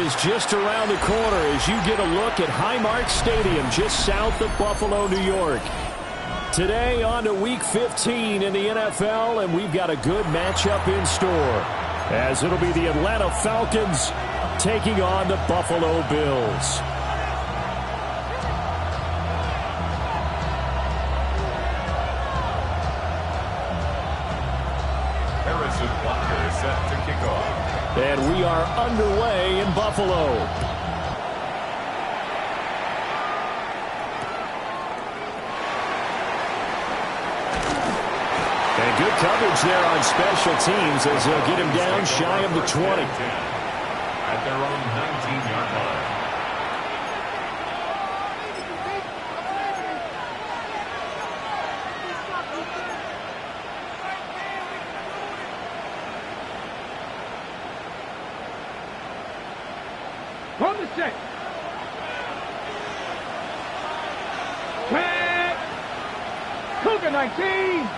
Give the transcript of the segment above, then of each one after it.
is just around the corner as you get a look at Highmark Stadium just south of Buffalo, New York. Today on to Week 15 in the NFL, and we've got a good matchup in store, as it'll be the Atlanta Falcons taking on the Buffalo Bills. Set to kick off. And we are underway in Buffalo. And good coverage there on special teams as they'll get him down shy of the 20. At their own 19-yard line. From the set. Tag. Cougar 19.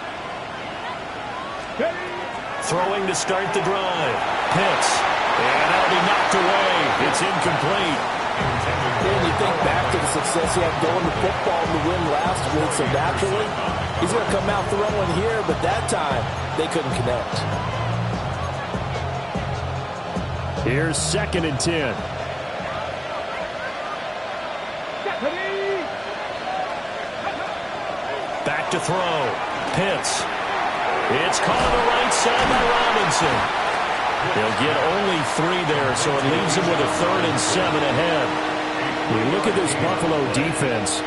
Throwing to start the drive. Pitts. And that'll be knocked away. It's incomplete. And you think back to the success he had going to football in the win last week, so naturally, he's going to come out throwing here, but that time, they couldn't connect. Here's 2nd and 10. Back to throw. Pitts. It's caught on the right side by Robinson. They'll get only 3 there, so it leaves them with a 3rd and 7 ahead. You look at this Buffalo defense.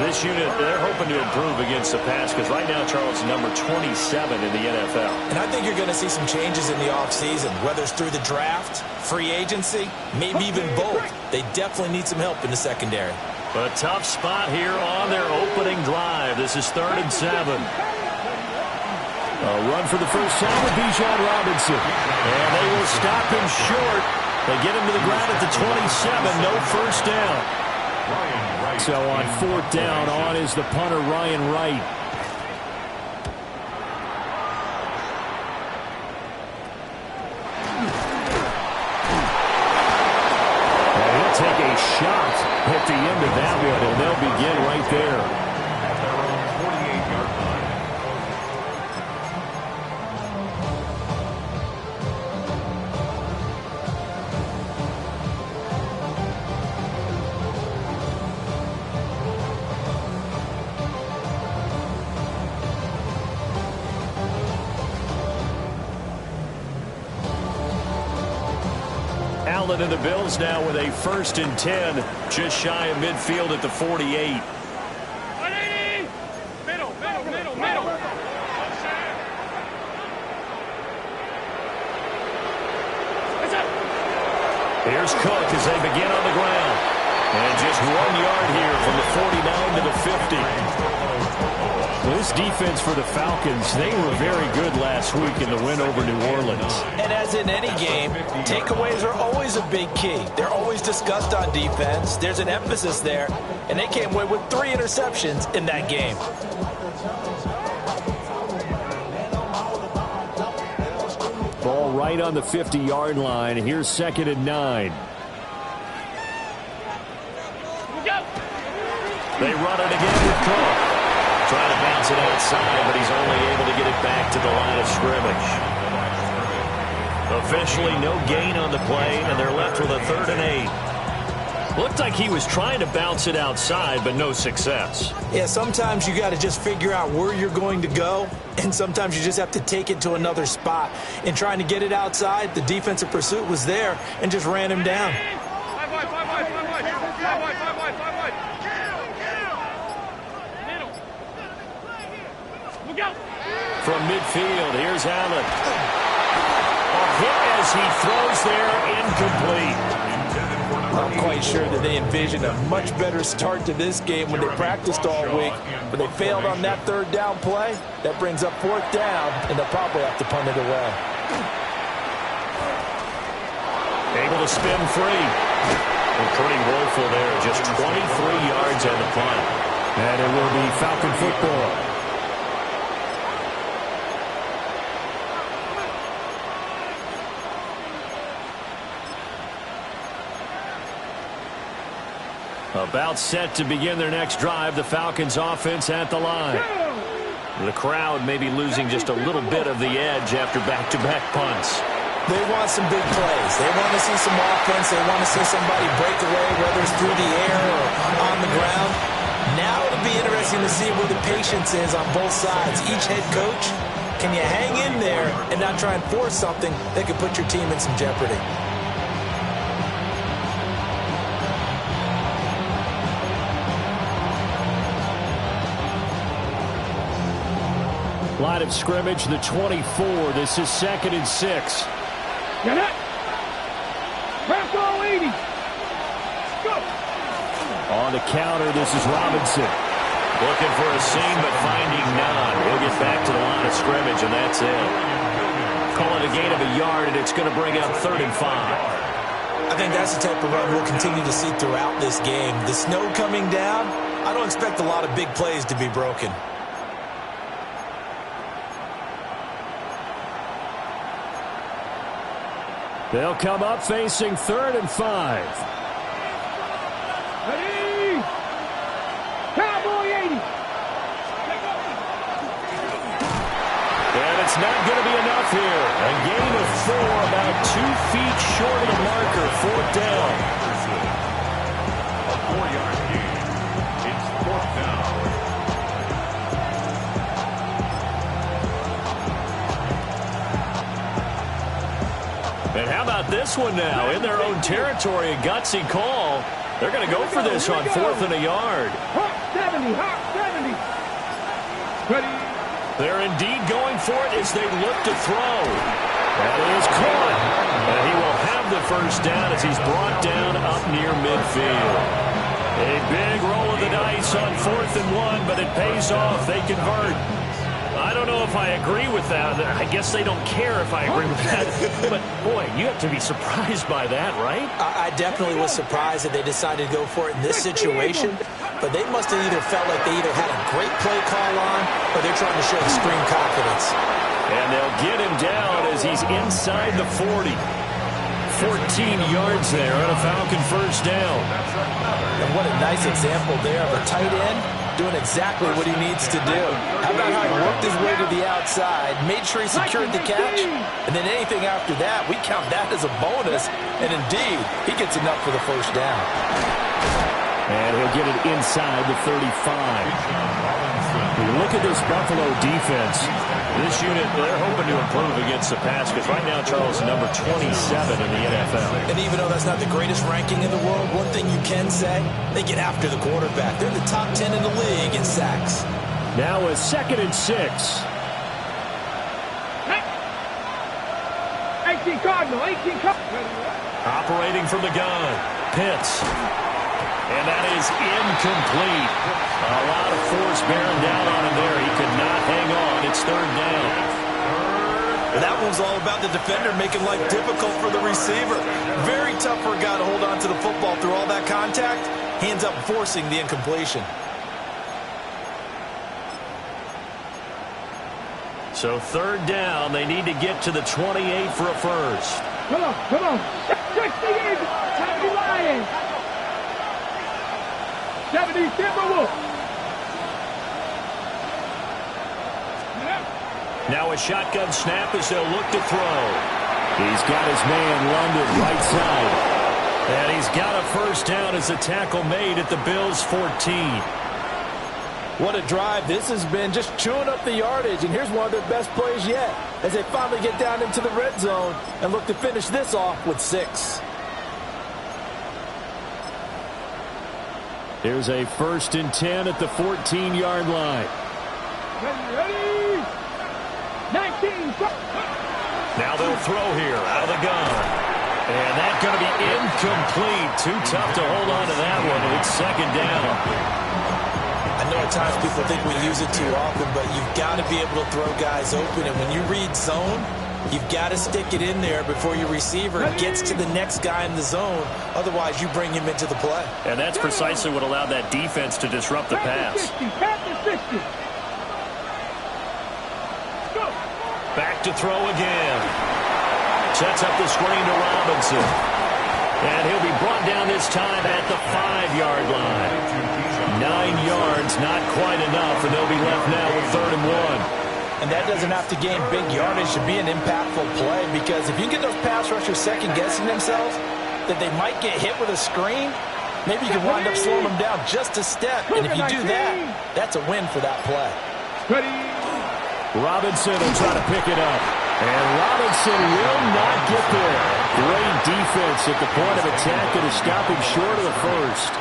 This unit, they're hoping to improve against the pass because right now, Charles, number 27 in the NFL. And I think you're going to see some changes in the offseason, whether it's through the draft, free agency, maybe even both. They definitely need some help in the secondary. A tough spot here on their opening drive. This is 3rd and 7. A run for the first time with Bijan Robinson. And they will stop him short. They get him to the ground at the 27. No first down. So on 4th down, on is the punter, Ryan Wright. Take a shot at the end of that one, and they'll begin right there. At their own 48-yard line. Allen and the Bills now with a 1st and 10, just shy of midfield at the 48. Middle. Here's Cook as they begin on the ground. And just 1 yard here from the 49 to the 50. Well, this defense for the Falcons, they were very good last week in the win over New Orleans. And as in any game, takeaways are always a big key. They're always discussed on defense. There's an emphasis there, and they came away with 3 interceptions in that game. Ball right on the 50-yard line. Here's 2nd and 9. They run it again with Cook. Trying to bounce it outside, but he's only able to get it back to the line of scrimmage. Officially, no gain on the play, and they're left with a 3rd and 8. Looked like he was trying to bounce it outside, but no success. Yeah, sometimes you got to just figure out where you're going to go, and sometimes you just have to take it to another spot. In trying to get it outside, the defensive pursuit was there and just ran him down. From midfield, here's Allen. A hit as he throws there, incomplete. I'm quite sure that they envisioned a much better start to this game when they practiced all week, but they failed on that 3rd down play. That brings up 4th down, and they'll probably have to punt it away. Able to spin free. And pretty woeful there, just 23 yards on the punt. And it will be Falcon football. About set to begin their next drive. The Falcons offense at the line. The crowd may be losing just a little bit of the edge after back-to-back punts. They want some big plays. They want to see some offense. They want to see somebody break away, whether it's through the air or on the ground. Now it'll be interesting to see where the patience is on both sides. Each head coach, can you hang in there and not try and force something that could put your team in some jeopardy? Line of scrimmage, the 24. This is 2nd and 6. Get it. Press all 80. Go. On the counter, this is Robinson. Looking for a seam, but finding none. He'll get back to the line of scrimmage, and that's it. Call it a gain of a yard, and it's going to bring up 3rd and 5. I think that's the type of run we'll continue to see throughout this game. The snow coming down, I don't expect a lot of big plays to be broken. They'll come up facing 3rd and 5. Ready. Cowboy 80. And it's not going to be enough here. A gain of 4, about 2 feet short of the marker. 4th down. A 4-yard gain. It's 4th down. And how about this one now? In their own territory, a gutsy call. They're going to go for this on 4th and a yard. Hot 70. Hot 70. Ready. They're indeed going for it as they look to throw. That is caught. And he will have the first down as he's brought down up near midfield. A big roll of the dice on 4th and 1, but it pays off. They convert. I don't know if I agree with that. I guess they don't care if I agree with that. But, boy, you have to be surprised by that, right? I definitely was surprised that they decided to go for it in this situation. But they must have either felt like they either had a great play call on or they're trying to show extreme confidence. And they'll get him down as he's inside the 40. 14 yards there on a Falcon first down. And what a nice example there of a tight end doing exactly what he needs to do. How about how he worked his way to the outside, made sure he secured the catch, and then anything after that, we count that as a bonus. And indeed, he gets enough for the first down. And he'll get it inside the 35. Look at this Buffalo defense. This unit, they're hoping to improve against the pass because right now, Charles, number 27 in the NFL. And even though that's not the greatest ranking in the world, one thing you can say, they get after the quarterback. They're in the top 10 in the league in sacks. Now a 2nd and 6. 18 Cardinal. 18 Cardinal. Operating from the gun. Pitts. And that is incomplete. A lot of force bearing down on him there. He could not hang on. It's 3rd down. And that one's all about the defender making life difficult for the receiver. Very tough for a guy to hold on to the football through all that contact. He ends up forcing the incompletion. So 3rd down. They need to get to the 28 for a first. Come on. Come on. 60 Eagles. Happy Lions. 70 Timberwolves. Now a shotgun snap as they'll look to throw. He's got his man London right side. And he's got a first down as a tackle made at the Bills' 14. What a drive this has been, just chewing up the yardage. And here's one of their best plays yet as they finally get down into the red zone and look to finish this off with 6. Here's a 1st and 10 at the 14-yard line. Ready. 19. Now they'll throw here out of the gun. And that's going to be incomplete. Too tough to hold on to that one. It's 2nd down. I know at times people think we use it too often, but you've got to be able to throw guys open. And when you read zone, you've got to stick it in there before your receiver gets to the next guy in the zone. Otherwise, you bring him into the play. And that's precisely what allowed that defense to disrupt the pass. Back to throw again. Sets up the screen to Robinson. And he'll be brought down this time at the 5-yard line. 9 yards, not quite enough, and they'll be left now with 3rd and 1. And that doesn't have to gain big yardage to be an impactful play, because if you get those pass rushers second-guessing themselves that they might get hit with a screen, maybe you can wind up slowing them down just a step. And if you do that, that's a win for that play. Robinson will try to pick it up. And Robinson will not get there. Great defense at the point of attack that is stopping short of the first.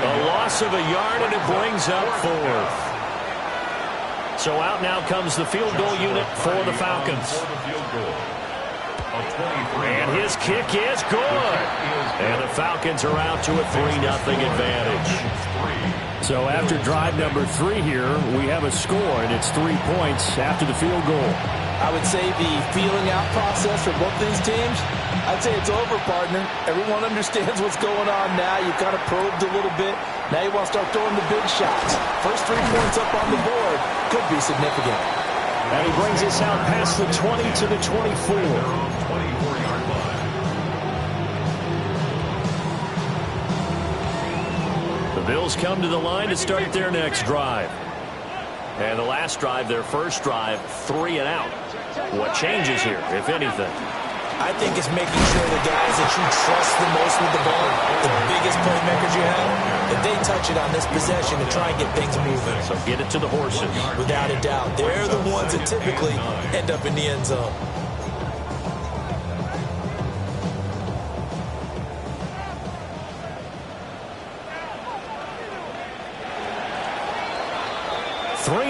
A loss of a yard, and it brings up 4th. So out now comes the field goal unit for the Falcons. And his kick is good. And the Falcons are out to a 3-0 advantage. So after drive number 3 here, we have a score, and it's 3 points after the field goal. I would say the feeling out process for both these teams, I'd say it's over, partner. Everyone understands what's going on now. You've kind of probed a little bit. Now you want to start throwing the big shots. First 3 points up on the board could be significant. And he brings us out past the 20 to the 24. The Bills come to the line to start their next drive. And the last drive, their first drive, 3 and out. What changes here, if anything? I think it's making sure the guys that you trust the most with the ball, the biggest playmakers you have, that they touch it on this possession and try and get things moving. So get it to the horses. Without a doubt. They're the ones that typically end up in the end zone.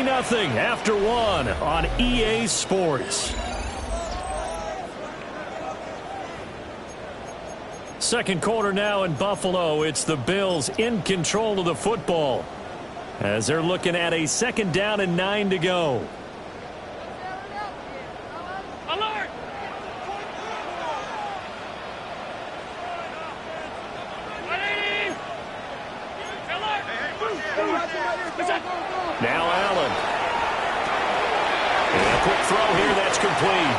Nothing after 1 on EA Sports. Second quarter now in Buffalo. It's the Bills in control of the football as they're looking at a 2nd down and 9 to go. Alert! Now Allen. And a quick throw here, that's complete.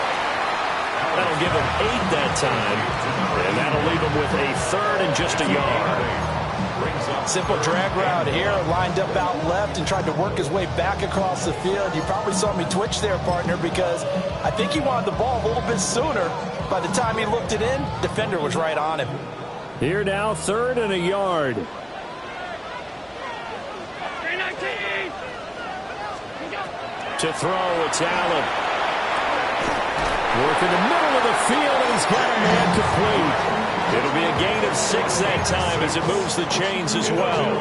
That'll give him 8 that time. And that'll leave him with a 3rd and just a yard. Simple drag route here, lined up out left and tried to work his way back across the field. You probably saw me twitch there, partner, because I think he wanted the ball a little bit sooner. By the time he looked it in, defender was right on him. Here now, 3rd and a yard. To throw, it's Allen. Work in the middle of the field, and he's got a man complete. It'll be a gain of 6 that time as it moves the chains as well.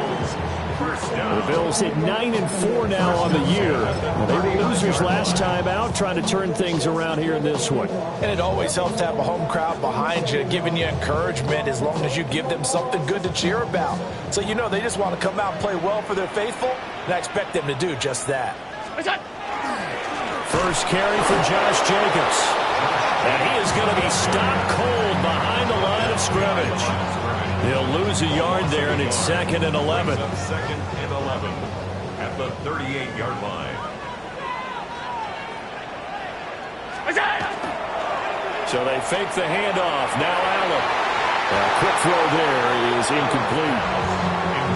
The Bills hit 9-4 now on the year. They were losers last time out, trying to turn things around here in this one. And it always helps to have a home crowd behind you, giving you encouragement as long as you give them something good to cheer about. So you know they just want to come out and play well for their faithful, and I expect them to do just that. First carry for Josh Jacobs. And he is going to be stopped cold behind the line of scrimmage. He'll lose a yard there, and it's 2nd and 11. 2nd and 11 at the 38-yard line. So they fake the handoff. Now Allen. A quick throw there is incomplete.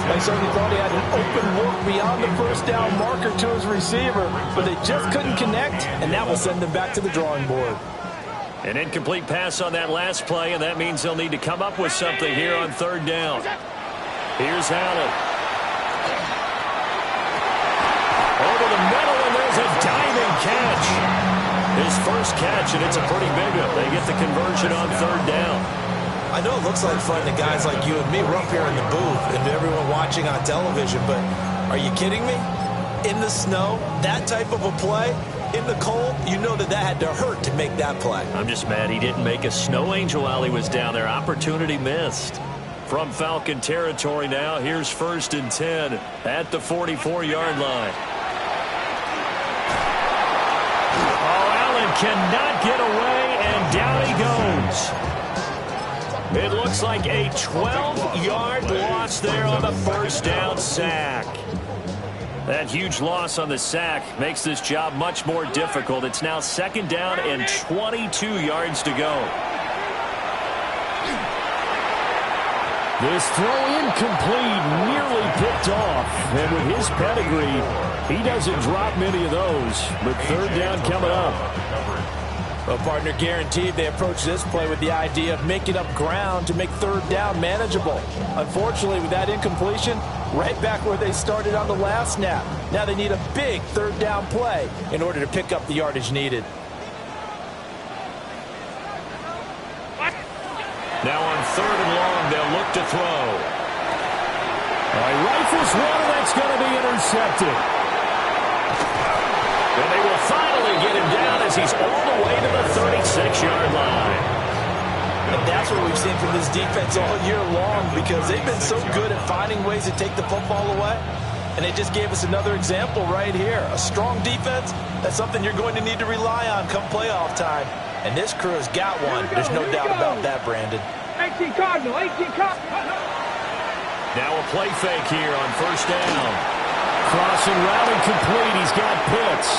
They certainly thought he had an open look beyond the first down marker to his receiver, but they just couldn't connect, and that will send them back to the drawing board. An incomplete pass on that last play, and that means they'll need to come up with something here on 3rd down. Here's Allen. Over the middle, and there's a diving catch. His first catch, and it's a pretty big one. They get the conversion on 3rd down. I know it looks like fun to guys like you and me. We're up here in the booth and to everyone watching on television, but are you kidding me? In the snow, that type of a play, in the cold, you know that had to hurt to make that play. I'm just mad he didn't make a snow angel while he was down there. Opportunity missed. From Falcon territory now, here's 1st and 10 at the 44-yard line. Oh, Allen cannot get away, and down he goes. It looks like a 12-yard loss there on the first down sack. That huge loss on the sack makes this job much more difficult. It's now 2nd down and 22 yards to go. This throw incomplete, nearly picked off. And with his pedigree, he doesn't drop many of those. But third down coming up. Well, partner, guaranteed they approach this play with the idea of making up ground to make third down manageable. Unfortunately, with that incompletion, right back where they started on the last snap. Now they need a big third down play in order to pick up the yardage needed. Now on third and long, they'll look to throw. He rifles one, and that's going to be intercepted. And they will finally get him down as he's all the way to the 36-yard line. And that's what we've seen from this defense all year long, because they've been so good at finding ways to take the football away. And they just gave us another example right here. A strong defense, that's something you're going to need to rely on come playoff time. And this crew has got one. There's no doubt about that, Brandon. 18 Cardinal, 18 Cardinal. Now a play fake here on first down. Crossing route and complete. He's got Pitts.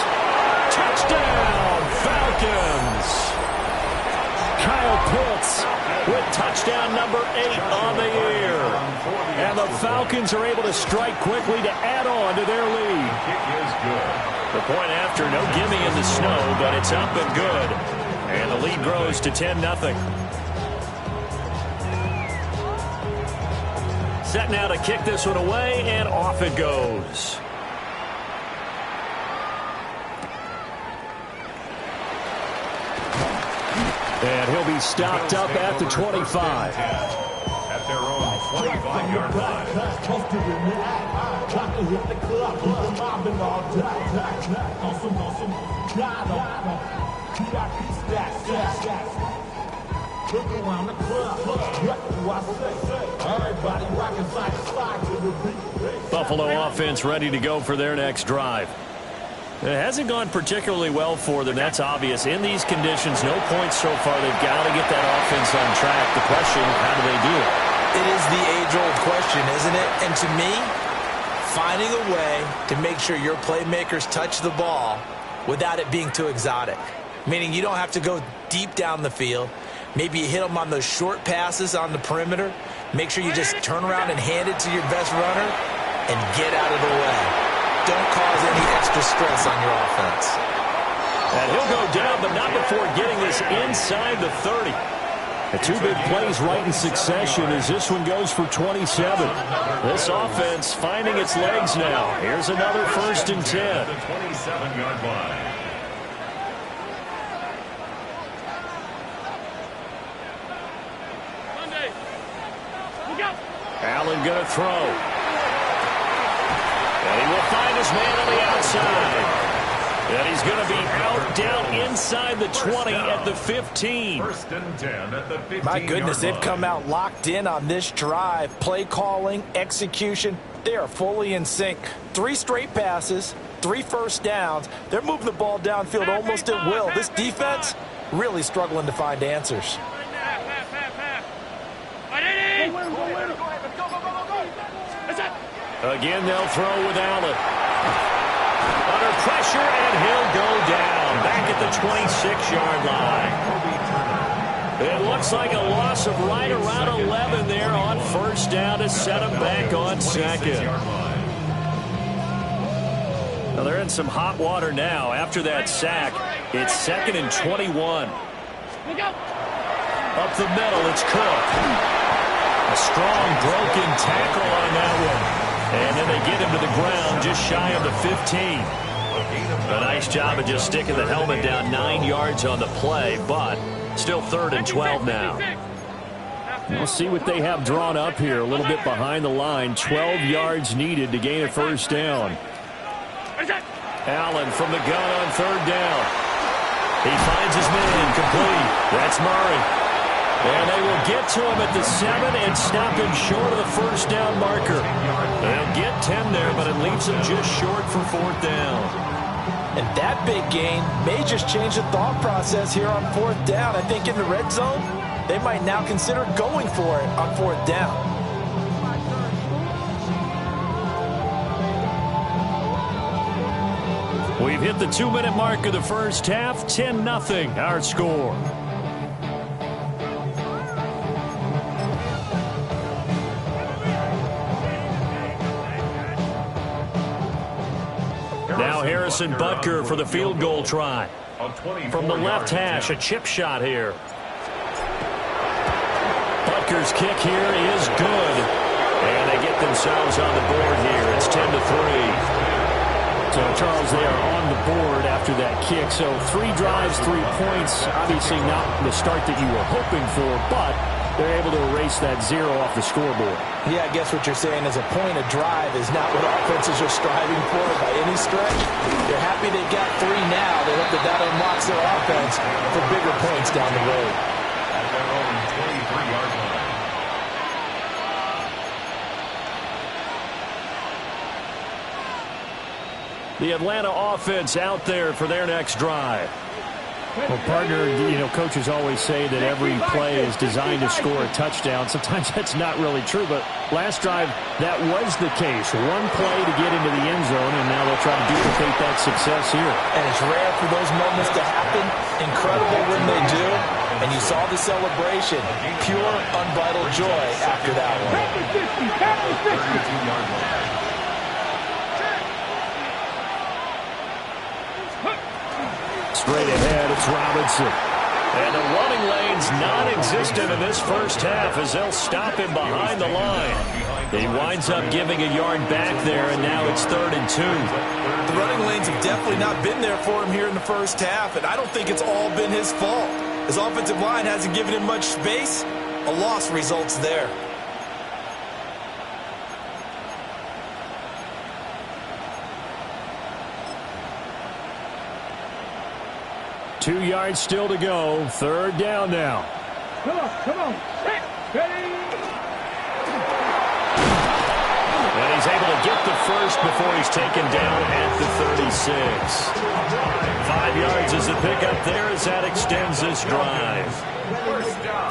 Touchdown, Falcons. Kyle Pitts with touchdown number 8 on the year. And the Falcons are able to strike quickly to add on to their lead. The point after, no gimme in the snow, but it's up and good. And the lead grows to 10-0. Set now to kick this one away, and off it goes. And he'll be stopped up at the 25. At their own 25-yard Buffalo offense ready to go for their next drive. It hasn't gone particularly well for them, that's obvious. In these conditions, no points so far. They've got to get that offense on track. The question, how do they do it? It is the age-old question, isn't it? And to me, finding a way to make sure your playmakers touch the ball without it being too exotic. Meaning you don't have to go deep down the field. Maybe you hit them on those short passes on the perimeter. Make sure you just turn around and hand it to your best runner and get out of the way. Don't cause any extra stress on your offense. And he'll go down, but not before getting this inside the 30. The two big plays right in succession as this one goes for 27. This offense finding its legs now. Here's another 1st and 10. The 27-yard line. Allen going to throw. And he will find his man on the outside. And he's going to be out down inside the 20 at the 15. 1st and 10 at the 15. My goodness, they've come out locked in on this drive. Play calling, execution, they are fully in sync. 3 straight passes, 3 first downs. They're moving the ball downfield almost at will. This defense really struggling to find answers. Again, they'll throw with Allen. Under pressure, and he'll go down. Back at the 26-yard line. It looks like a loss of right around 11 there on first down to set him back on second. Now they're in some hot water now. After that sack, it's 2nd and 21. Up the middle, it's Cook. A strong broken tackle on that one. And then they get him to the ground just shy of the 15. A nice job of just sticking the helmet down 9 yards on the play, but still 3rd and 12 now. We'll see what they have drawn up here. A little bit behind the line. 12 yards needed to gain a first down. Allen from the gun on 3rd down. He finds his man complete. That's Murray. And they will get to him at the 7 and stop him short of the first down marker. They'll get 10 there, but it leaves them just short for 4th down. And that big gain may just change the thought process here on 4th down. I think in the red zone, they might now consider going for it on 4th down. We've hit the 2-minute mark of the first half. 10-0 our score. Now Harrison Butker for the field goal try. From the left hash, a chip shot here. Butker's kick here is good. And they get themselves on the board here. It's 10-3. So, Charles, they are on the board after that kick. So 3 drives, 3 points. Obviously not the start that you were hoping for, but they're able to erase that 0 off the scoreboard. Yeah, I guess what you're saying is a point of drive is not what offenses are striving for by any stretch. They're happy they got 3 now. They hope that that unlocks their offense for bigger points down the road. At their own 23-yard line. The Atlanta offense out there for their next drive. Well, partner, coaches always say that every play is designed to score a touchdown. Sometimes that's not really true, but last drive, that was the case. 1 play to get into the end zone, and now they'll try to duplicate that success here. And it's rare for those moments to happen. Incredible when they do. And you saw the celebration. Pure, unbridled joy after that one. Straight ahead, it's Robinson. And the running lane's non-existent in this first half as they'll stop him behind the line. He winds up giving a yard back there, and now it's 3rd and 2. The running lanes have definitely not been there for him here in the first half, and I don't think it's all been his fault. His offensive line hasn't given him much space. A loss results there. Two yards still to go. 3rd down now. Come on. Ready. And he's able to get the first before he's taken down at the 36. 5 yards is the pickup there as that extends this drive.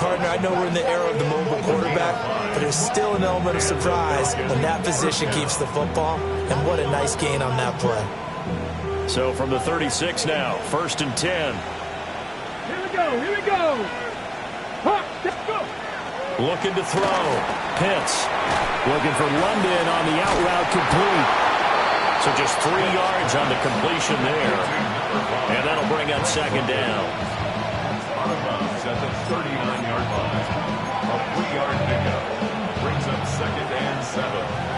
Partner, I know we're in the era of the mobile quarterback, but there's still an element of surprise when that position keeps the football, and what a nice gain on that play. So from the 36 now, 1st and 10. Here we go. Let's go. Looking to throw. Pitts looking for London on the out route complete. So just 3 yards on the completion there. And that'll bring up 2nd down. Out of bounds at the 39-yard line. A 3-yard pickup brings up 2nd and 7.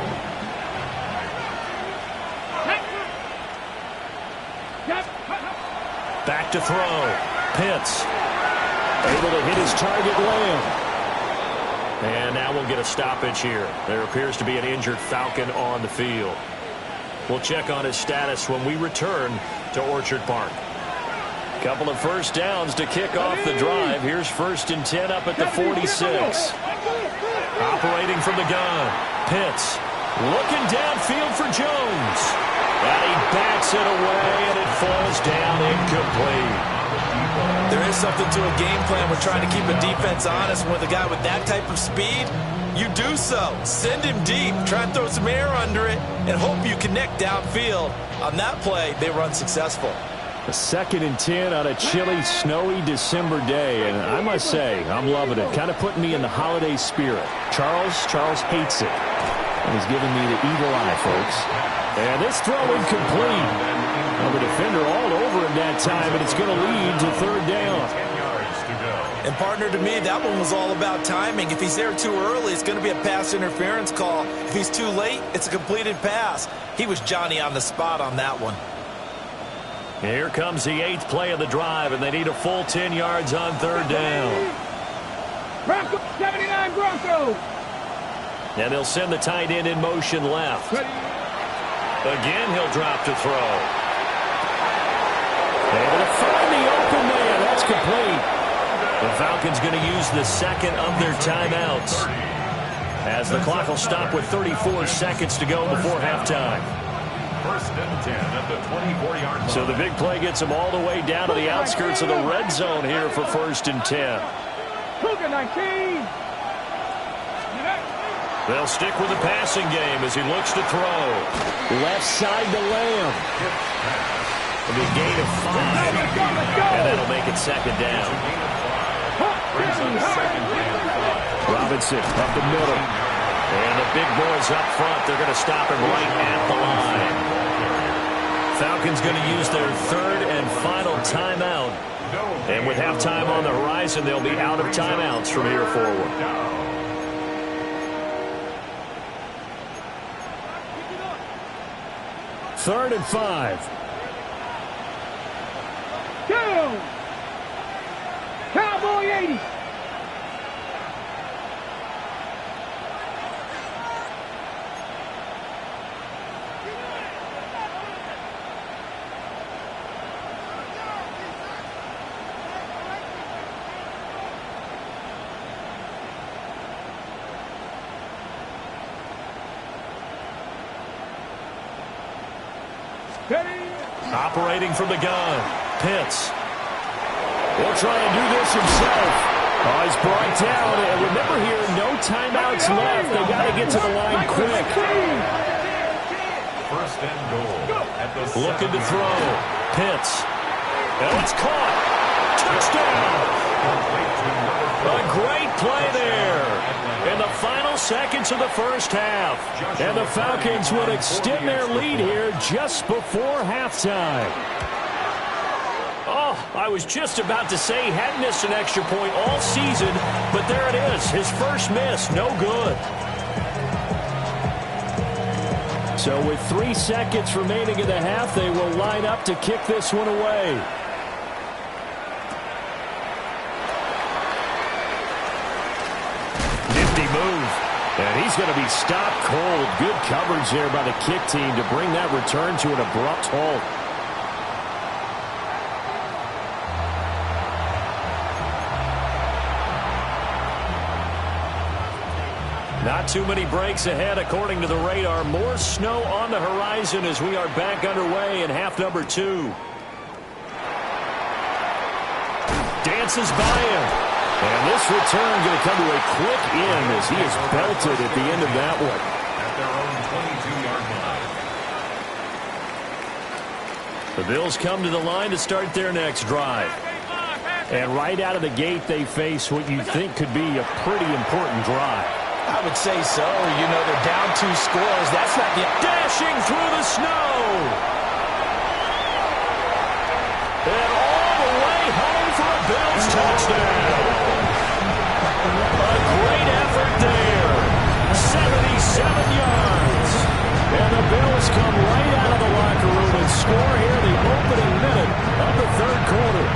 Back to throw. Pitts able to hit his target, Lamb. And now we'll get a stoppage here. There appears to be an injured Falcon on the field. We'll check on his status when we return to Orchard Park. Couple of first downs to kick off the drive. Here's 1st and 10 up at the 46. Operating from the gun. Pitts looking downfield for Jones. And he backs it away, and it falls down incomplete. There is something to a game plan. We're trying to keep a defense honest. With a guy with that type of speed, you do so. Send him deep. Try and throw some air under it and hope you connect downfield. On that play, they were unsuccessful. A 2nd and 10 on a chilly, snowy December day, and I must say, I'm loving it. Kind of putting me in the holiday spirit. Charles hates it, and he's giving me the evil eye, folks. And this throw incomplete. Well, the defender all over him that time, and it's going to lead to 3rd down. 10 yards to go. And partner, to me, that one was all about timing. If he's there too early, it's going to be a pass interference call. If he's too late, it's a completed pass. He was Johnny on the spot on that one. Here comes the 8th play of the drive, and they need a full 10 yards on 3rd down. Broncos, 79 Broncos. And they'll send the tight end in motion left. Again, he'll drop to throw. Able to find the open man. That's complete. The Falcons going to use the 2nd of their timeouts, as the clock will stop with 34 seconds to go before halftime. 1st and 10 at the 24-yard line. So the big play gets them all the way down to the outskirts of the red zone here for 1st and 10. Cougar 19. They'll stick with the passing game as he looks to throw. Left side to Lamb. It'll be a gain of 5. And that'll make it 2nd down. Robinson up the middle. And the big boys up front, they're going to stop him right at the line. Falcons going to use their third and final timeout. And with halftime on the horizon, they'll be out of timeouts from here forward. Third and 5. Down. Cowboy 80. Operating from the gun, Pitts. Will try and do this himself. Oh, he's brought down. And remember here, no timeouts left. They got to get to the line quick. First and goal. Looking to throw. Pitts. And it's caught. Touchdown. A great play there. In the final seconds of the first half. And the Falcons would extend their lead here just before halftime. Oh, I was just about to say he hadn't missed an extra point all season, but there it is. His first miss, no good. So with 3 seconds remaining in the half, they will line up to kick this one away. Nifty move. And he's going to be stopped cold. Good coverage there by the kick team to bring that return to an abrupt halt. Not too many breaks ahead, according to the radar. More snow on the horizon as we are back underway in half number 2. Dances by him. And this return going to come to a quick end as he is belted at the end of that one. At their own 22-yard line. The Bills come to the line to start their next drive. And right out of the gate, they face what you think could be a pretty important drive. I would say so. You know, they're down 2 scores. That's not the... Dashing through the snow. And all the way home for a Bills touchdown. A great effort there. 77 yards. And the Bills come right out of the locker room and score here the opening minute of the third quarter.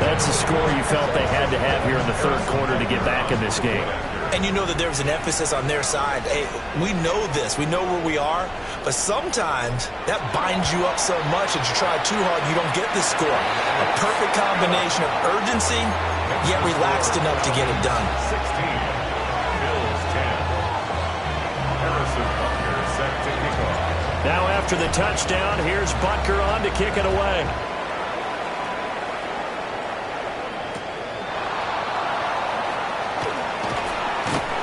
That's the score you felt they had to have here in the third quarter to get back in this game. And you know that there's an emphasis on their side. Hey, we know this. We know where we are. But sometimes that binds you up so much that you try too hard, you don't get the score. A perfect combination of urgency, yet relaxed enough to get it done. 16. Bills 10. Harrison Butker set to kick off. Now after the touchdown, here's Butker on to kick it away.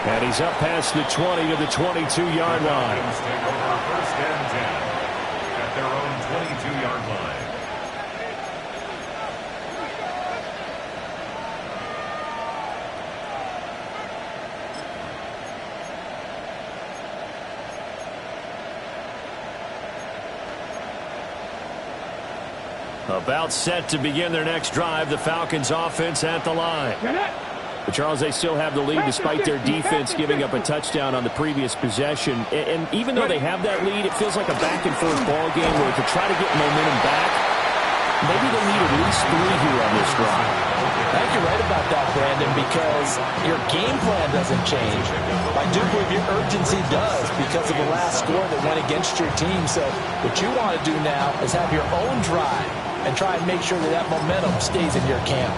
And he's up past the 20 to the 22-yard line. Take over first and 10 at their own 22-yard line. About set to begin their next drive, the Falcons offense at the line. But Charles, they still have the lead despite their defense giving up a touchdown on the previous possession. And even though they have that lead, it feels like a back-and-forth ball game where to try to get momentum back, maybe they need at least 3 here on this drive. I think you're right about that, Brandon, because your game plan doesn't change. I do believe your urgency does because of the last score that went against your team. So what you want to do now is have your own drive and try and make sure that that momentum stays in your camp.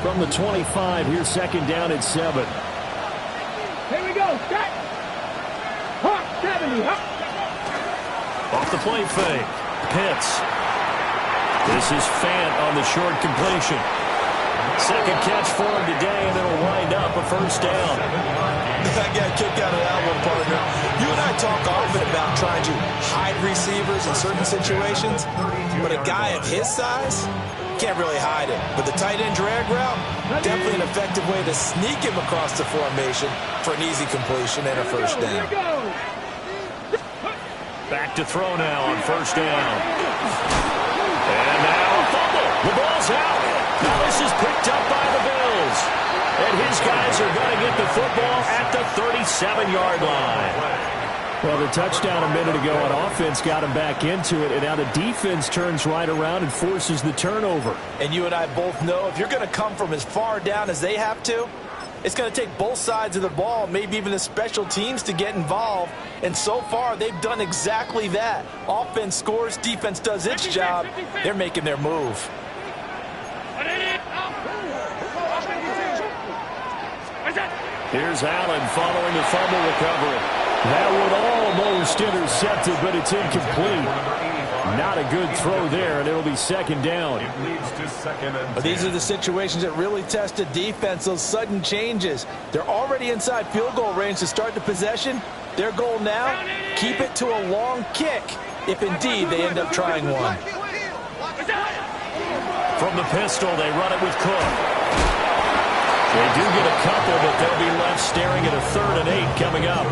From the 25, here's second down at 7. Here we go. Set. Hawk 70. Hawk. Off the play fake. Pitts. This is Fant on the short completion. Second catch for him today, and it'll wind up a first down. I got a kick out of that one, partner. You and I talk often about trying to hide receivers in certain situations, but a guy of his size can't really hide it. But the tight end drag route, definitely an effective way to sneak him across the formation for an easy completion and a first down. Back to throw now on first down. And now a fumble. The ball's out. Now this is picked up by the Bills. And his guys are going to get the football at the 37-yard line. Well, the touchdown a minute ago on offense got him back into it, and now the defense turns right around and forces the turnover. And you and I both know if you're going to come from as far down as they have to, it's going to take both sides of the ball, maybe even the special teams, to get involved. And so far, they've done exactly that. Offense scores, defense does its job. They're making their move. Here's Allen following the fumble recovery. That would almost intercept it, but it's incomplete. Not a good throw there, and it'll be second down. It leads to second and 10. But these are the situations that really test a defense, those sudden changes. They're already inside field goal range to start the possession. Their goal now, keep it to a long kick, if indeed they end up trying one. From the pistol, they run it with Cook. They do get a couple, but they'll be left staring at a 3rd and 8 coming up. I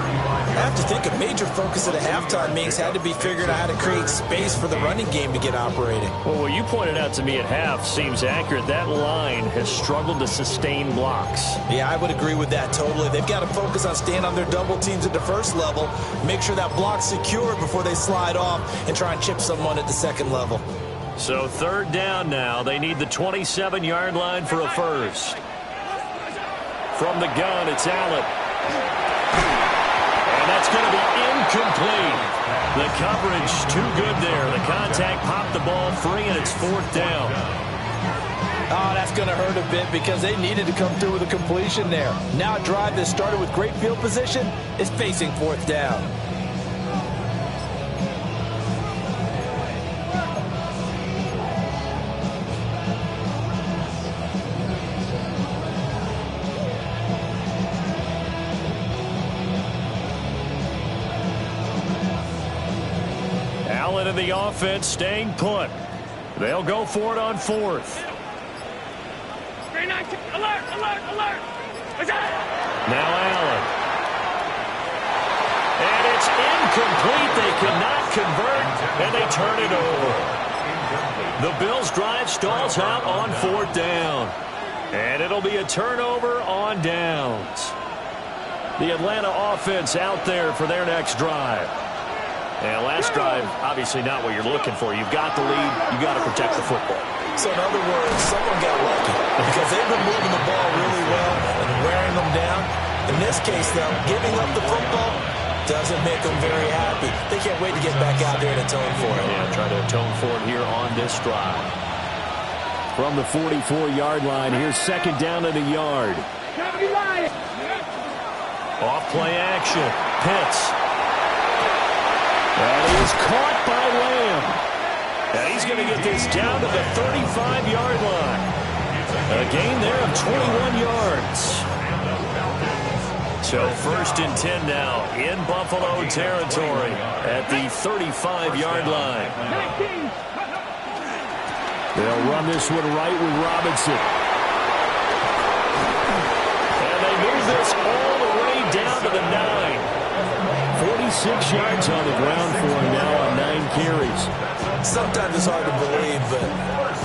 have to think a major focus at a halftime meetings had to be figuring out how to create space for the running game to get operating. Well, what you pointed out to me at half seems accurate. That line has struggled to sustain blocks. Yeah, I would agree with that totally. They've got to focus on staying on their double teams at the first level, make sure that block's secured before they slide off and try and chip someone at the second level. So 3rd down now. They need the 27-yard line for a first. From the gun, it's Allen. And that's going to be incomplete. The coverage too good there. The contact popped the ball free, and it's 4th down. Oh, that's going to hurt a bit because they needed to come through with a completion there. Now a drive that started with great field position is facing 4th down. Allen in the offense staying put. They'll go for it on 4th. Alert! Now Allen. And it's incomplete. They cannot convert, and they turn it over. The Bills' drive stalls out on 4th down. And it'll be a turnover on downs. The Atlanta offense out there for their next drive. And last drive, obviously not what you're looking for. You've got the lead. You've got to protect the football. So in other words, someone got lucky because they've been moving the ball really well and wearing them down. In this case, though, giving up the football doesn't make them very happy. They can't wait to get back out there and atone for it. Yeah, try to atone for it here on this drive. From the 44-yard line, here's 2nd down and a yard. Off play action. Pitts. And he's caught by Lamb. And he's going to get this down to the 35-yard line. A gain there of 21 yards. So 1st and 10 now in Buffalo territory at the 35-yard line. They'll run this one right with Robinson. And they move this all the way down to the 9. 46 yards on the ground for him now on 9 carries. Sometimes it's hard to believe, but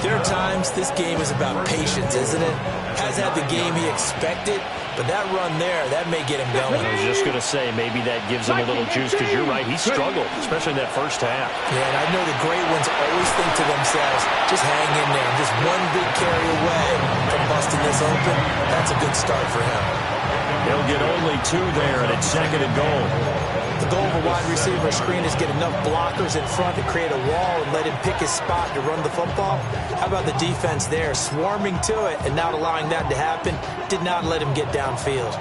there are times this game is about patience, isn't it? Has had the game he expected, but that run there, that may get him going. I was just going to say, maybe that gives him a little juice, because you're right, he struggled, especially in that first half. Yeah, and I know the great ones always think to themselves, just hang in there. Just one big carry away from busting this open. That's a good start for him. He'll get only 2 there, and it's 2nd and goal. The goal of a wide receiver screen is get enough blockers in front to create a wall and let him pick his spot to run the football. How about the defense there, swarming to it and not allowing that to happen? Did not let him get downfield.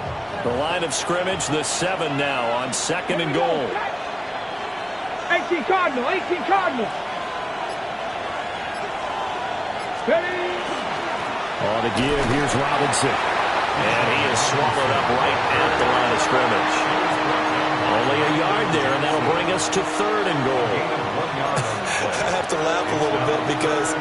The line of scrimmage, the 7 now on 2nd and goal. 18 Cardinal. On the give, here's Robinson. And he is swallowed up right at the line of scrimmage. Only a yard there, and that'll bring us to 3rd and goal. I have to laugh a little bit because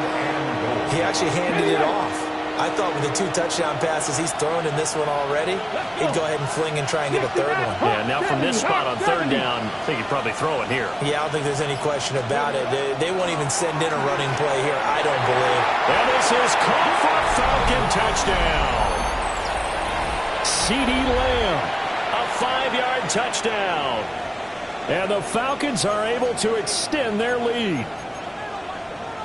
he actually handed it off. I thought with the 2 touchdown passes he's thrown in this one already, he'd go ahead and fling and try and get a third one. Yeah, now from this spot on third down, I think he'd probably throw it here. Yeah, I don't think there's any question about it. They won't even send in a running play here, I don't believe. And this is caught for a Falcon touchdown. CeeDee Lamb, a 5-yard touchdown. And the Falcons are able to extend their lead.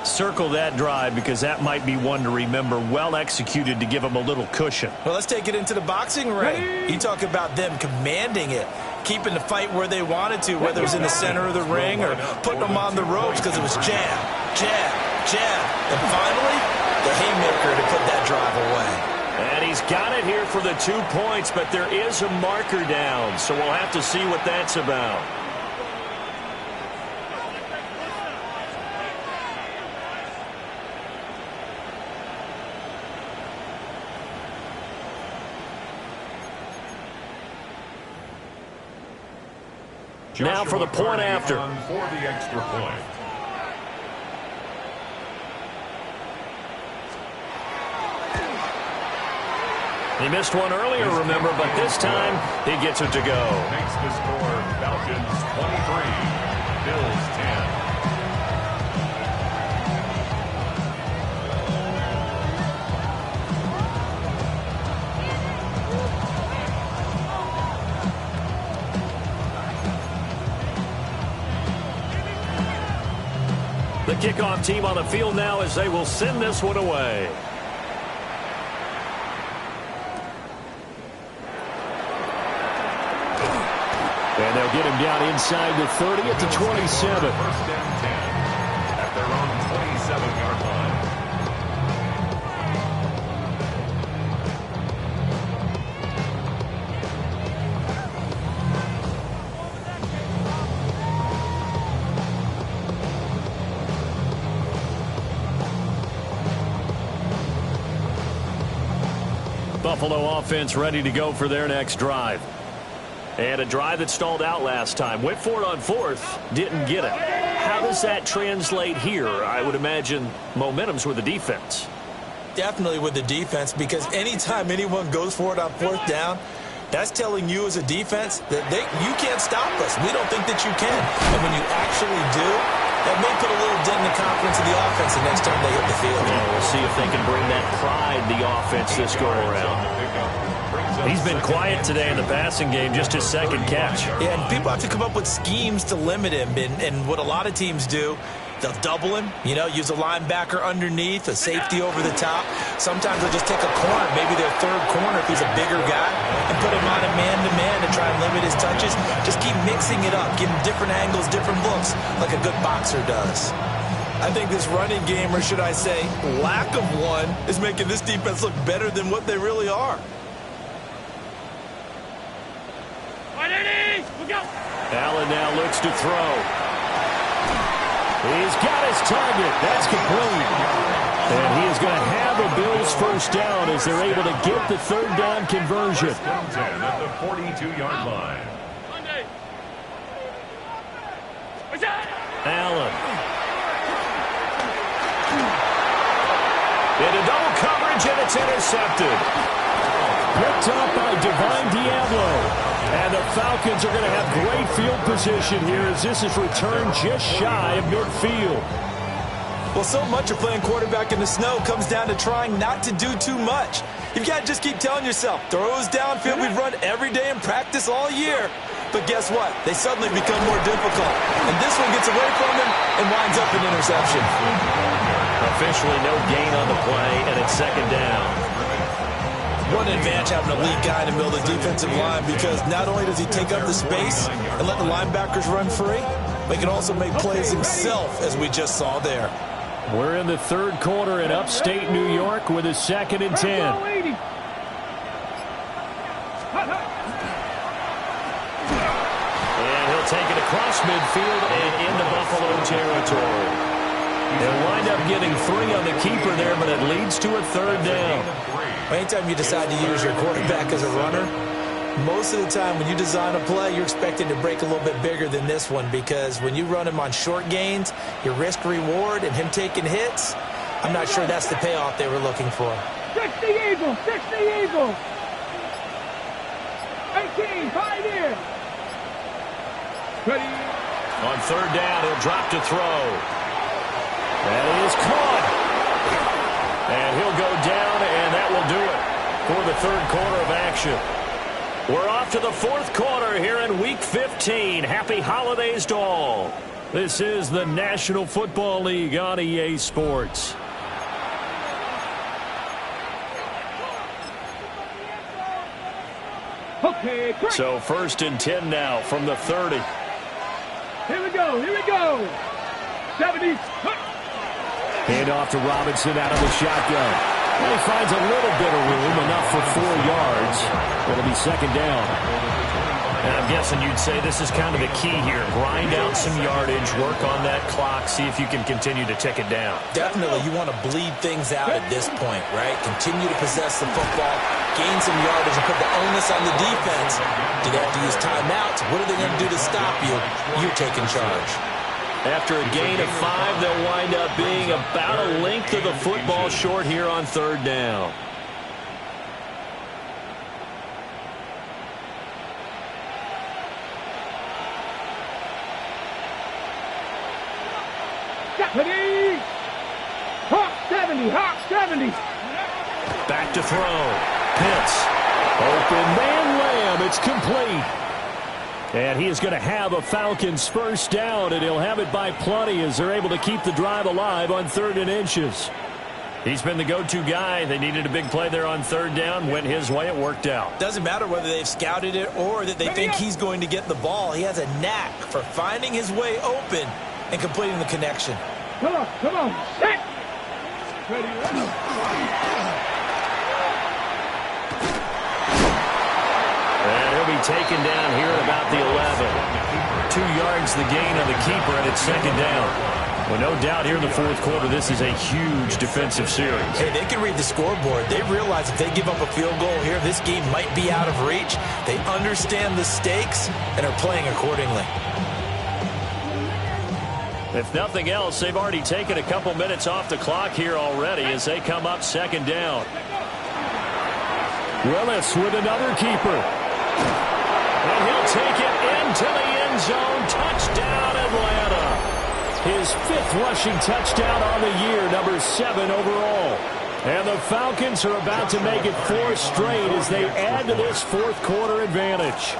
Circle that drive because that might be one to remember. Well executed to give them a little cushion. Well, let's take it into the boxing ring. You talk about them commanding it, keeping the fight where they wanted to, whether it was in the center of the ring or putting them on the ropes because it was jab, jab, jab. And finally, the haymaker to put that drive away. And he's got it here for the 2 points, but there is a marker down, so we'll have to see what that's about. Now for the point after. For the extra point. He missed one earlier, remember, but this time he gets it to go. Makes the score Falcons 23, Bills 10. The kickoff team on the field now as they will send this one away. And they'll get him down inside the 30 at the 27. First and 10 at their own 27-yard line. Buffalo offense ready to go for their next drive. And a drive that stalled out last time. Went for it on fourth, didn't get it. How does that translate here? I would imagine momentum's with the defense. Definitely with the defense, because anytime anyone goes for it on fourth down, that's telling you as a defense that you can't stop us. We don't think that you can. And when you actually do, that may put a little dent in the confidence of the offense the next time they hit the field. Yeah, we'll see if they can bring that pride the offense this go around. He's been quiet today in the passing game, just his second catch. Yeah, and people have to come up with schemes to limit him. And what a lot of teams do, they'll double him, use a linebacker underneath, a safety over the top. Sometimes they'll just take a corner, maybe their third corner if he's a bigger guy, and put him on a man-to-man to try and limit his touches. Just keep mixing it up, give him different angles, different looks, like a good boxer does. I think this running game, or should I say lack of one, is making this defense look better than what they really are. Allen now looks to throw. He's got his target. That's complete. And he is going to have a Bills first down as they're able to get the third down conversion. First and 10 at the 42-yard line. Allen. Into double coverage, and it's intercepted. Picked up by Divine Diablo. And the Falcons are going to have great field position here as this is returned just shy of midfield. Well, so much of playing quarterback in the snow comes down to trying not to do too much. You've got to just keep telling yourself, throws downfield we've run every day in practice all year. But guess what? They suddenly become more difficult. And this one gets away from him and winds up an interception. Officially no gain on the play, and it's second down. What an advantage having a lead guy in the middle of the defensive line, because not only does he take up the space and let the linebackers run free, but he can also make plays himself, as we just saw there. We're in the third quarter in upstate New York with a 2nd and 10. And he'll take it across midfield and into Buffalo territory. They'll wind up getting 3 on the keeper there, but it leads to a third down. Anytime you decide to use your quarterback as a runner, most of the time when you design a play, you're expected to break a little bit bigger than this one, because when you run him on short gains, your risk-reward and him taking hits, I'm not sure that's the payoff they were looking for. Fix the eagle. Fix the eagle. 18. 5 here. Ready. On third down, he'll drop to throw. That is caught. And he'll go down, and that will do it for the third quarter of action. We're off to the fourth quarter here in Week 15. Happy holidays to all. This is the National Football League on EA Sports. Okay, great. So 1st and 10 now from the 30. Here we go. Here we go. 70. Hand off to Robinson out of the shotgun. Well, he finds a little bit of room, enough for 4 yards. It'll be second down. And I'm guessing you'd say this is kind of the key here. Grind out some yardage, work on that clock, see if you can continue to tick it down. Definitely, you want to bleed things out at this point, right? Continue to possess the football, gain some yardage, and put the onus on the defense. Do they have to use timeouts? What are they going to do to stop you? You're taking charge. After a gain of 5, they'll wind up being about a length of the football short here on third down. Deputy! Hawk 70! Hawk 70! Back to throw. Pitts. Open man Lamb. It's complete. And he is going to have a Falcons first down, and he'll have it by plenty as they're able to keep the drive alive on 3rd and inches. He's been the go-to guy. They needed a big play there on third down. Went his way. It worked out. Doesn't matter whether they've scouted it or that they think he's going to get the ball. He has a knack for finding his way open and completing the connection. Come on, come on. Set! Ready, ready. And he'll be taken down here at about the 11. 2 yards the gain on the keeper, and it's second down. Well, no doubt here in the fourth quarter, this is a huge defensive series. Hey, they can read the scoreboard. They realize if they give up a field goal here, this game might be out of reach. They understand the stakes and are playing accordingly. If nothing else, they've already taken a couple minutes off the clock here already as they come up second down. Willis with another keeper. And he'll take it into the end zone. Touchdown, Atlanta. His 5th rushing touchdown on the year, number 7 overall. And the Falcons are about to make it 4 straight as they add to this fourth quarter advantage.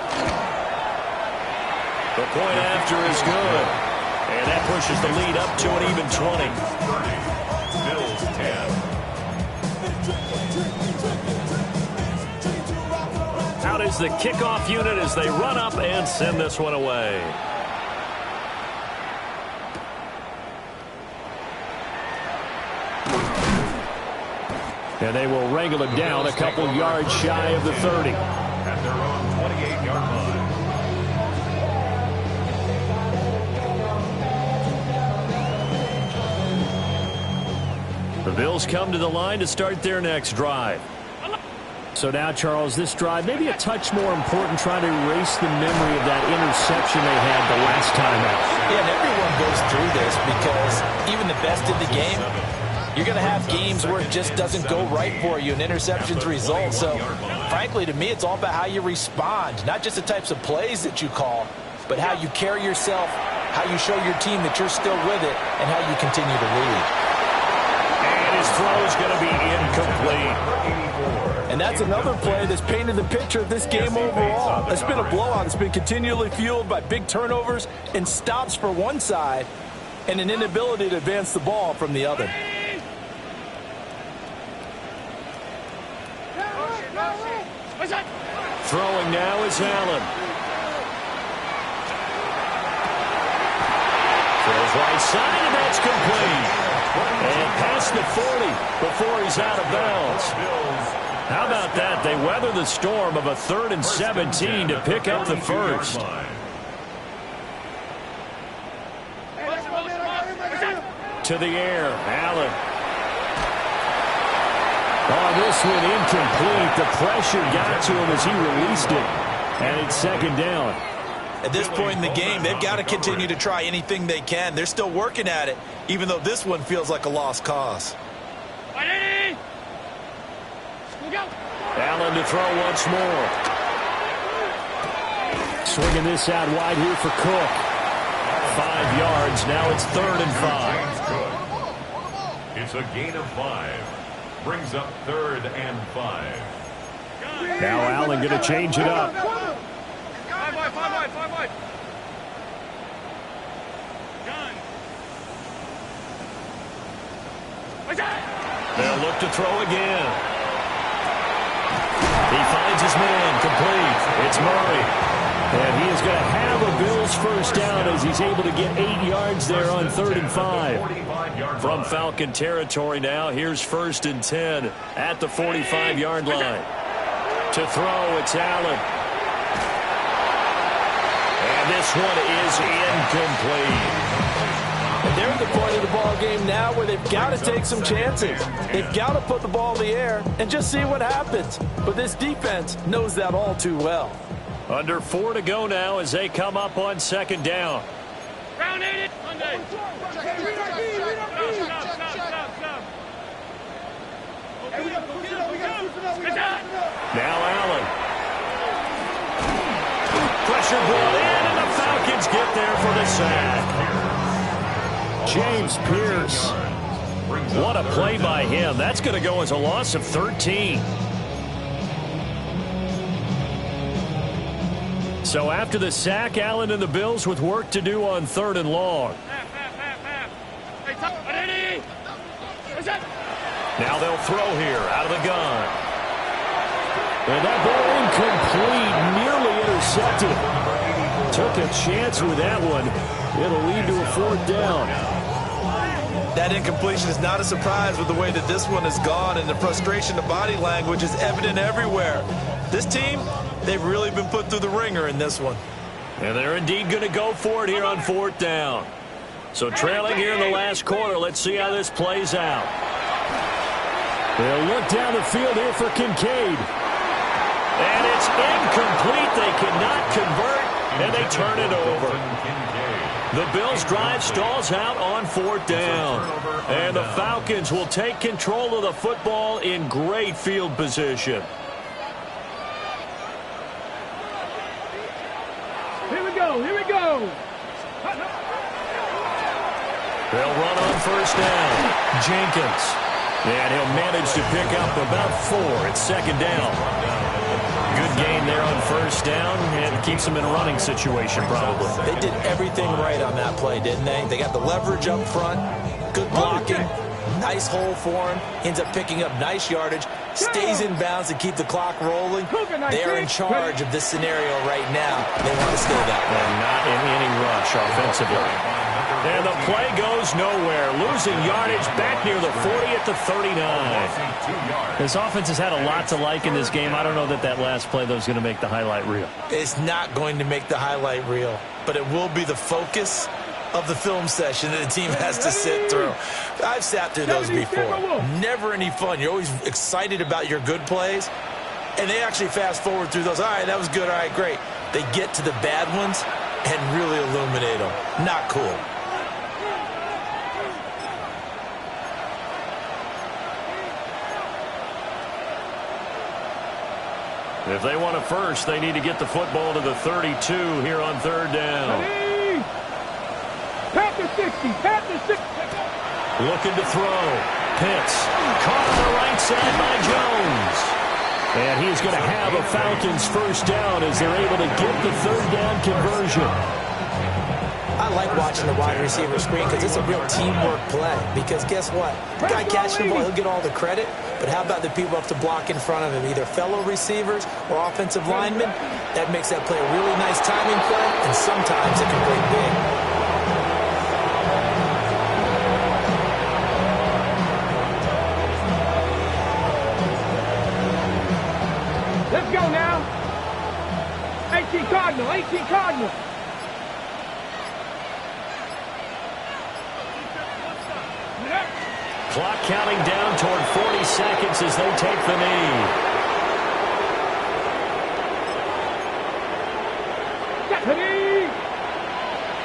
The point after is good. And that pushes the lead up to an even 20. Bills 10. Out is the kickoff unit as they run up and send this one away. And they will wrangle him down a couple yards shy of the 30. At their own 28-yard line. The Bills come to the line to start their next drive. So now, Charles, this drive maybe a touch more important, trying to erase the memory of that interception they had the last time out. Yeah, and everyone goes through this because even the best in the game, you're going to have games where it just doesn't go right for you, and interceptions result. So, frankly, to me, it's all about how you respond, not just the types of plays that you call, but how you carry yourself, how you show your team that you're still with it, and how you continue to lead. And his throw is going to be incomplete. And that's another play that's painted the picture of this game overall. It's been a blowout. It's been continually fueled by big turnovers and stops for one side and an inability to advance the ball from the other. Throwing now is Allen. Throws right side, and that's complete. And past the 40 before he's out of bounds. How about that? They weather the storm of a 3rd and 17 to pick up the first. To the air, Allen. Oh, this one incomplete. The pressure got to him as he released it. And it's second down. At this point in the game, they've got to continue to try anything they can. They're still working at it, even though this one feels like a lost cause. Allen to throw once more. Swinging this out wide here for Cook. 5 yards. Now it's 3rd and 5. It's a gain of 5. Brings up 3rd and 5. Now Allen going to change it up. 5 wide. They'll look to throw again. He finds his man, complete. It's Murray. And he is going to have a Bills first down as he's able to get 8 yards there on 3rd and 5. From Falcon territory now, here's 1st and 10 at the 45-yard line. To throw, it's Allen. And this one is incomplete. And they're at the point of the ball game now where they've got to take some chances. They've got to put the ball in the air and just see what happens. But this defense knows that all too well. Under 4 to go now as they come up on 2nd down. Round 8 Sunday. Now Allen. Pressure brought in, and the Falcons get there for the sack. James Pierce. What a play by him. That's going to go as a loss of 13. So after the sack, Allen and the Bills with work to do on 3rd and long. Now they'll throw here out of the gun. And that ball incomplete, nearly intercepted. Took a chance with that one. It'll lead to a 4th down. That incompletion is not a surprise with the way that this one has gone, and the frustration, the body language is evident everywhere. This team, they've really been put through the ringer in this one. And they're indeed going to go for it here on 4th down. So trailing here in the last quarter, let's see how this plays out. They'll look down the field here for Kincaid. And it's incomplete. They cannot convert, and they turn it over. The Bills' drive stalls out on 4th down. And the Falcons will take control of the football in great field position. Here we go. They'll run on 1st down. Jenkins. And he'll manage to pick up about 4. It's 2nd down. Good gain there on 1st down, and keeps them in a running situation probably. They did everything right on that play, didn't they? They got the leverage up front, good blocking, nice hole for him, ends up picking up nice yardage, stays in bounds to keep the clock rolling. They're in charge of this scenario right now. They want to stay that way. And not in any rush offensively. And the play goes nowhere. Losing yardage back near the 40 at the 39. This offense has had a lot to like in this game. I don't know that last play, though, is going to make the highlight reel. It's not going to make the highlight reel, but it will be the focus of the film session that the team has to sit through. I've sat through those before. Never any fun. You're always excited about your good plays, and they actually fast forward through those. All right, that was good. All right, great. They get to the bad ones and really illuminate them. Not cool. If they want a first, they need to get the football to the 32 here on 3rd down. Pat the 60. Looking to throw. Pitts. Caught on the right side by Jones. And he's going to have a Falcons first down as they're able to get the 3rd down conversion. I like watching the wide receiver screen because it's a real teamwork play. Because guess what? The guy catching the ball, he'll get all the credit. But how about the people up to block in front of him, either fellow receivers or offensive linemen? That makes that play a really nice timing play, and sometimes it can break big. Let's go now. 18 Cardinal. Clock counting down toward 40 seconds as they take the knee.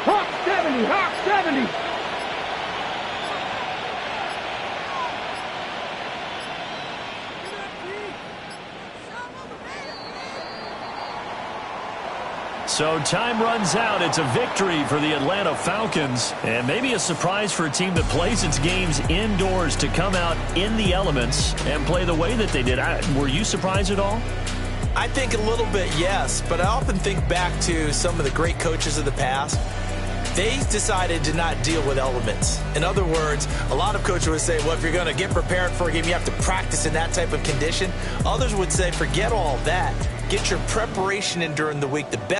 Hawk 70. So time runs out. It's a victory for the Atlanta Falcons, and maybe a surprise for a team that plays its games indoors to come out in the elements and play the way that they did. Were you surprised at all? I think a little bit, yes, but I often think back to some of the great coaches of the past. They decided to not deal with elements. In other words, a lot of coaches would say, well, if you're going to get prepared for a game, you have to practice in that type of condition. Others would say, forget all that. Get your preparation in during the week. The best